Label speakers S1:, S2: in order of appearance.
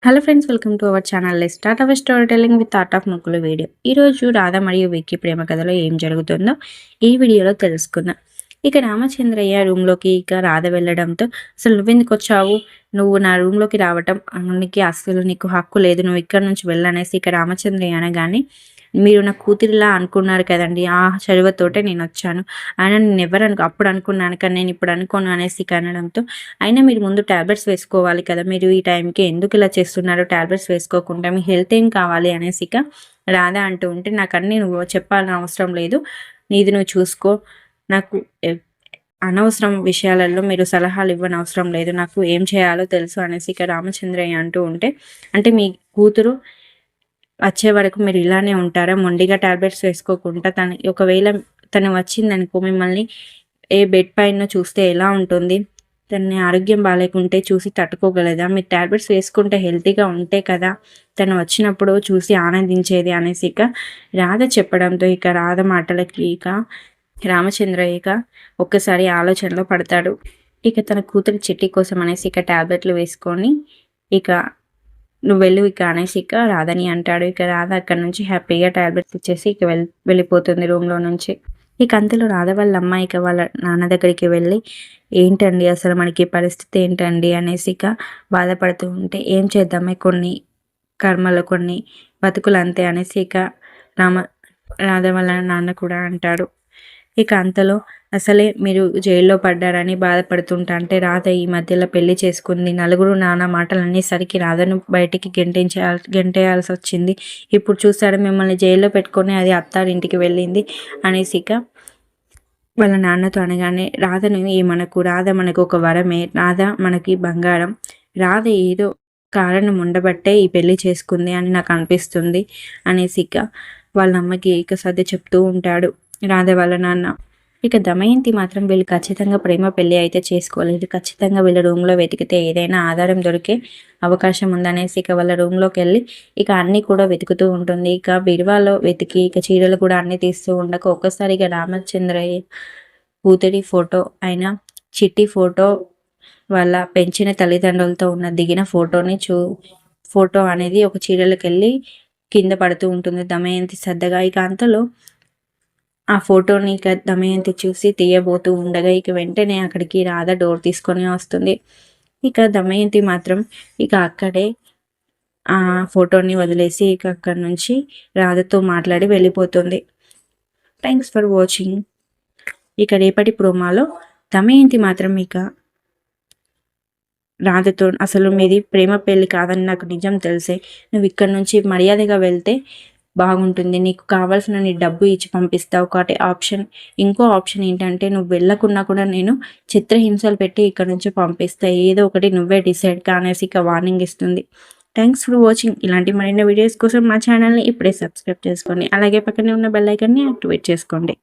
S1: Hello friends, welcome to our channel. Let's start our story telling with art of ముగ్గులు video. ఈరోజు రాధ మరియు విక్కీ ప్రేమ కథలో ఏం జరుగుతుందో ఈ వీడియోలో తెలుసుకుందాం. ఇక రామచంద్రయ్య రూమ్లోకి రాధ వెళ్ళడంతో, అసలు నువ్వెందుకు వచ్చావు, నువ్వు నా రూమ్లోకి రావటం అసలు నీకు హక్కు లేదు, నువ్వు ఇక్కడ నుంచి వెళ్ళనేసి రామచంద్రయ్య అనగానే, మీరు నా కూతురిలా అనుకున్నారు కదండి, ఆ చదువుతోటే నేను వచ్చాను, అయినా నేను అప్పుడు అనుకున్నాను కానీ నేను ఇప్పుడు అనుకోను అనేసి అనడంతో, అయినా మీరు ముందు ట్యాబ్లెట్స్ వేసుకోవాలి కదా, మీరు ఈ టైంకి ఎందుకు ఇలా చేస్తున్నారు, ట్యాబ్లెట్స్ వేసుకోకుండా మీ హెల్త్ ఏం కావాలి అనేసి రాధా అంటూ ఉంటే, నాకు అన్నీ నువ్వు చెప్పాలని అవసరం లేదు, నీది నువ్వు చూసుకో, నాకు అనవసరం విషయాలలో మీరు సలహాలు ఇవ్వని అవసరం లేదు, నాకు ఏం చేయాలో తెలుసు అనేసి రామచంద్రయ్య అంటూ ఉంటే, అంటే మీ కూతురు వచ్చే వరకు మీరు ఇలానే ఉంటారా, మొండిగా టాబ్లెట్స్ వేసుకోకుండా, ఒకవేళ తను వచ్చిందనుకో మిమ్మల్ని ఏ బెడ్ పైన చూస్తే ఎలా ఉంటుంది, తన ఆరోగ్యం బాగాలేకుంటే చూసి తట్టుకోగలదా, మీరు టాబ్లెట్స్ వేసుకుంటే హెల్తీగా ఉంటే కదా తను వచ్చినప్పుడు చూసి ఆనందించేది అనేసి రాధ చెప్పడంతో, రాధ మాటలకి రామచంద్రయ్య ఒక్కసారి ఆలోచనలో పడతాడు. తన కూతురి చిట్టి కోసం అనేసి టాబ్లెట్లు వేసుకొని నువ్వు వెళ్ళు అనేసి రాధని అంటాడు. రాధ అక్కడ నుంచి హ్యాపీగా టాబ్లెట్స్ ఇచ్చేసి వెళ్ళిపోతుంది రూమ్లో నుంచి. అంతలో రాధ వాళ్ళ అమ్మ వాళ్ళ నాన్న దగ్గరికి వెళ్ళి, ఏంటండి అసలు మనకి పరిస్థితి ఏంటండి అనేసి బాధపడుతూ ఉంటే, ఏం చేద్దామే, కొన్ని కర్మలు కొన్ని బతుకులు అంతే అనేసి రాధ వాళ్ళ నాన్న కూడా అంటాడు. అంతలో అసలే మీరు జైల్లో పడ్డారని బాధపడుతుంటా అంటే, రాధ ఈ మధ్యలో పెళ్లి చేసుకుంది, నలుగురు నానా మాటలనేసరికి రాధను బయటికి గెంటేయాల్సి వచ్చింది, ఇప్పుడు చూస్తాడు మిమ్మల్ని జైల్లో పెట్టుకొని అది అత్తారింటికి వెళ్ళింది అనేసి వాళ్ళ నాన్నతో అనగానే, రాధను ఏమనకు, రాధ మనకు ఒక వరమే, రాధ మనకి బంగారం, రాధ ఏదో కారణం ఉండబట్టే ఈ పెళ్లి చేసుకుంది అని నాకు అనిపిస్తుంది అనేసి వాళ్ళ అమ్మకి సర్ది చెప్తూ ఉంటాడు రాధ వాళ్ళ నాన్న. దమయంతి మాత్రం వీళ్ళు ఖచ్చితంగా ప్రేమ పెళ్లి అయితే చేసుకోలేదు, ఖచ్చితంగా వీళ్ళ రూమ్లో వెతికితే ఏదైనా ఆధారం దొరికే అవకాశం ఉందనేసి వాళ్ళ రూమ్లోకి వెళ్ళి అన్నీ కూడా వెతుకుతూ ఉంటుంది. బిరువాలో వెతికి చీరలు కూడా అన్నీ తీస్తూ ఉండక, ఒక్కసారిగా రామచంద్రయ్య కూతురి ఫోటో అయిన చిట్టి ఫోటో వాళ్ళ పెంచిన తల్లిదండ్రులతో ఉన్న దిగిన ఫోటో అనేది ఒక చీరలకు వెళ్ళి కింద పడుతూ ఉంటుంది దమయంతి శ్రద్ధగా. అంతలో ఆ ఫోటోని దమయంతి చూసి తీయబోతూ ఉండగా వెంటనే అక్కడికి రాధ డోర్ తీసుకొని వస్తుంది. దమయంతి మాత్రం అక్కడే ఆ ఫోటోని వదిలేసి అక్కడి నుంచి రాధతో మాట్లాడి వెళ్ళిపోతుంది. Thanks for watching. రేపటి ప్రోమాలో దమయంతి మాత్రం రాధతో, అసలు మీది ప్రేమ పెళ్లి కాదని నాకు నిజం తెలిసే, నువ్వు ఇక్కడ నుంచి మర్యాదగా వెళ్తే బాగుంటుంది, నీకు కావాల్సిన నీ డబ్బు ఇచ్చి పంపిస్తా, ఒకటి ఆప్షన్. ఇంకో ఆప్షన్ ఏంటంటే, నువ్వు వెళ్ళకున్నా కూడా నేను చిత్రహింసలు పెట్టి ఇక్కడ నుంచి పంపిస్తా, ఏదో ఒకటి నువ్వే డిసైడ్ కానేసి వార్నింగ్ ఇస్తుంది. Thanks for watching. ఇలాంటి మరిన్ని వీడియోస్ కోసం మా ఛానల్ని ఇప్పుడే సబ్స్క్రైబ్ చేసుకోండి, అలాగే పక్కనే ఉన్న బెల్ ఐకాన్ని యాక్టివేట్ చేసుకోండి.